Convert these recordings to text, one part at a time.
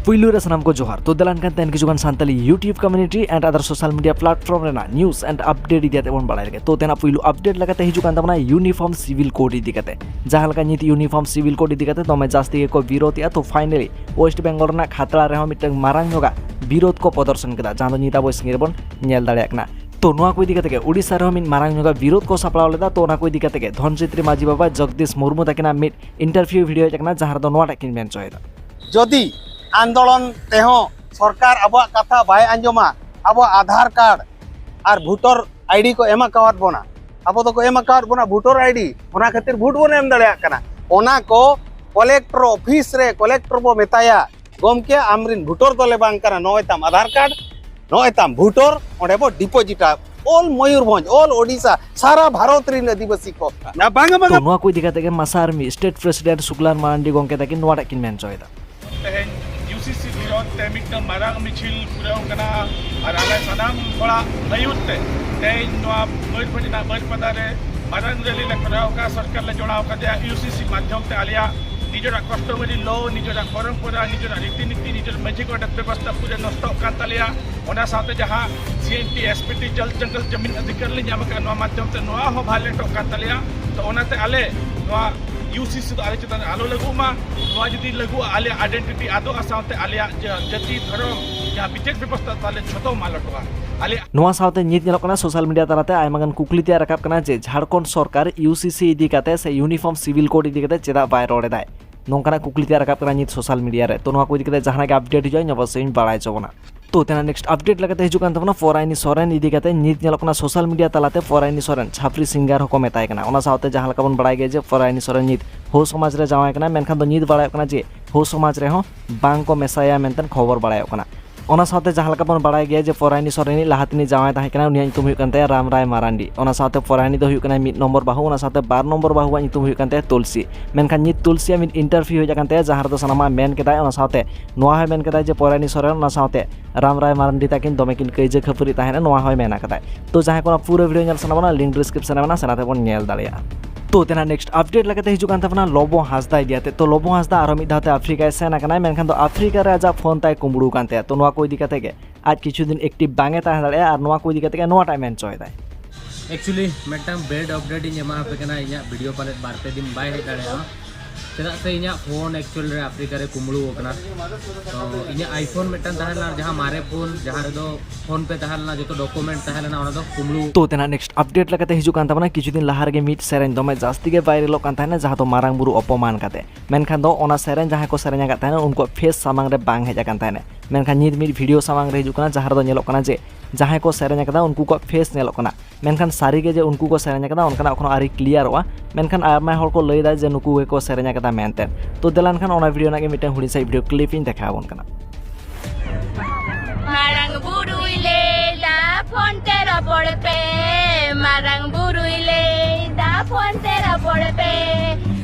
पुइलू रे सनाम को जोहार तो दलान kan ten किजुगान Santali YouTube community and other social media platform रेना न्यूज़ एंड अपडेट इदियाते बन बाड़ाय लगे तो तेना पुइलू अपडेट लगाते हिजुगान तमना यूनिफॉर्म सिविल कोड इदिकाते जहां लका नित यूनिफॉर्म सिविल कोड इदिकाते तमे जास्ती को विरोध या तो फाइनली वेस्ट बेंगल ना खातरा रे मिटंग मारांग नोगा विरोध को प्रदर्शन कदा जहां दो निता बॉयस निरबन नेल दाड़ेकना तो नोआ को इदिकाते के उड़ीसा रे मिट मारांग नोगा विरोध को सपड़ाव लेदा तो ना को इदिकाते के धनचित्री माझी बाबा जगदीश मुर्मू तकिना मिट इंटरव्यू वीडियो जकना जहां दो नोआ टकिन मेन चोयदा जदि आंदोलन तेहो सरकार अब कथा बाय आंजमा अब आधार कार्ड और भोटर आईडी को एमा कावत बोना अब तो को एमा कावत बोना भोटर आईडी ओना खातिर वोट बोन एम दाड़े कना ओना को कलेक्टर ऑफिस रे कलेक्टर बो मेताया गमके आमरिन भोटर दले बांग कना नयताम आधार कार्ड नयताम भोटर ओडे बो डिपोजिटा ऑल मयूरभंज ऑल ओडिशा सारा भारत रिन आदिवासी को ना बांग बांग तो नोआ को दिखाते के मसार में स्टेट प्रेसिडेंट शुक्लान मांडी गोंके तकिन नोआ टकिन मेन चोयदा यूसीसी विरोध ते मिटन मारांग मिছিল पुराव कना और आले सनाम थोड़ा अयुते ते नोआ मयूरभंज ना बजपदा रे मारांग रैली ले कराव का सरकार ले जोड़ाव का दे यूसीसी माध्यम ते आलिया निजरा कस्टमरी लॉ निजरा परंपरा निजरा रीतिनीति निजर मैजिक व्यवस्था पूरे नष्ट कान तालिया ओना साथे जहां सीएनटी एसपीटी जल जंगल जमीन अधिकार ले नाम का नोआ माध्यम ते नोआ हो भाले टोकान तालिया तो ओना ते आले नोआ यूसीसी तो आले चितान आलो लगुमा नोआ जदी लगु आले आइडेंटिटी आदो साथे आले जति धर्म या विचेक व्यवस्था ताले छतो मालटवा आले नोआ साथे नित नेलकना सोशल मीडिया तालाते आयमागन कुकली ते राकाब कना जे झारखंड सरकार यूसीसी इदी काते से यूनिफॉर्म सिविल कोड इदी काते चेदा बाय रोडे दाय नोंकाना कुकली ते राकाब कना नित सोशल मीडिया रे तो नोआ को इदी काते जहाना के अपडेट हिजो अवश्य बाड़ाय चबना तो तेना नेक्स्ट अपडेट लगाते हिजुकान तमना फराइनी सोरेन इदी काते नित नेलकना सोशल मीडिया तालाते फराइनी सोरेन छापरी सिंगर हको मेताय कना ओना साथे जहां लका बन बाड़ाय गे जे फराइनी सोरेन नित हो समाज रे जावाय कना मेनखान दो नित बाड़ाय कना जे हो समाज रे हो बांग को मेसाया मेनतन खबर बाड़ाय कना ओना साथे जहां लका बन बाड़ाय गे जे फराइनी सोरेन लाहातिनी जावाय ताहे कना उनिया नितुम हुयु कानते राम राय मारांडी ओना साथे फराइनी दो हुयु कना मित नंबर बाहु ओना साथे 12 नंबर बाहुवा नितुम हुयु कानते तुलसी मेनखान नित तुलसी मित इंटरव्यू होय जाकानते जहां दो सनामा मेन केदाय ओना साथे नोआ होय मेन केदाय जे फराइनी सोरेन ओना साथे राम राय मारांडी ताकिन दोमेकिन कइजे खपरी ताहेना नोआ होय मेना कदाय तो जहां कोना पूरा वीडियो नेल सनाबना लिंक डिस्क्रिप्शन में सनाते बन नेल दाड़िया तो तेना नेक्स्ट अपडेट लगाते हिजुकान तबना लोबो हासदा इदियाते तो लोबो हासदा आरो मिद धाते अफ्रीका सेना कना मेनखान तो अफ्रीका रे आजा फोन ताय कुमड़ू कानते तो नोआ को इदी काते के आज किछु दिन एक्टिव बांगे ताहे दाड़े और नोआ को इदी काते के नोआ टाइम एन चोय दाय एक्चुअली मेटम बेड अपडेट इन एमा पे कना इया वीडियो पाले बारते दिन बाय हे दाड़े चेदा से इया फोन एक्चुअल रे अफ्रीका रे कुमड़ू कना तो इया आईफोन मेटन ताहेला जहां मारे फोन जहां रे दो फोन पे ताहेला जो डॉक्यूमेंट ताहेला ओना दो कुमड़ू तो तेना नेक्स्ट अपडेट लगाते हिजुकान तबना किछु दिन लाहार गे मिट सेरेन दमे जास्ती गे वायरल कान ताहेना जहां तो मारांग बुरु अपमान काते मेनखान दो ओना सेरेन जहां को सेरेन का ताहेना उनको फेस सामांग रे बांग हेजा कान ताहेना मेनखान नित मिट वीडियो सामांग रे हिजुकाना जहां दो नेलो काना जे जहां को सेरेन कदा उनको को फेस नेलो काना मेनखान सारी के जे उनको को सेरेन कदा उनका अखनो आरी क्लियर होआ मेनखान आयमा हर को लई दा जे नुकु को सेरेन कदा मेनते तो देलान खान ओना वीडियो नागे मिटे हुडी साइ वीडियो क्लिप इन देखाबोन कना मारंग बुरुइले दा फोन तेरा पड़ पे मारंग बुरुइले दा फोन तेरा पड़ पे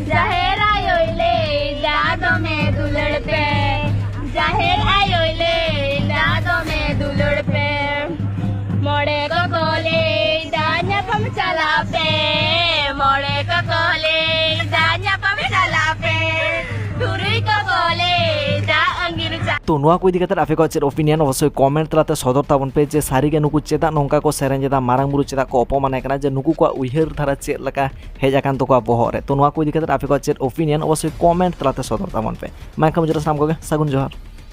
जाहेर आयोइले दा दो में दुलड़ पे जाहेर आयोइले दा दो में दुलड़ पे मोड़े को कोले दान्या पम चला पे मोड़े को कोले दान्या पम चला पे टुरी को कोले दा अंगिर तो नोआ को इदी काते आफे को चेर ओपिनियन अवश्य कमेंट तलाते सदर ताबन पे जे सारी गे नुकु चेदा नोंका को सेरेन जेदा मारांग बुरु चेदा को अपमान कना जे नुकु को उइहर धारा चे लका हेजा कान तो को बहो रे तो नोआ को इदी काते आफे को चेर ओपिनियन अवश्य कमेंट तलाते सदर ताबन पे मैं कम जरा साम को सगुन जोहार।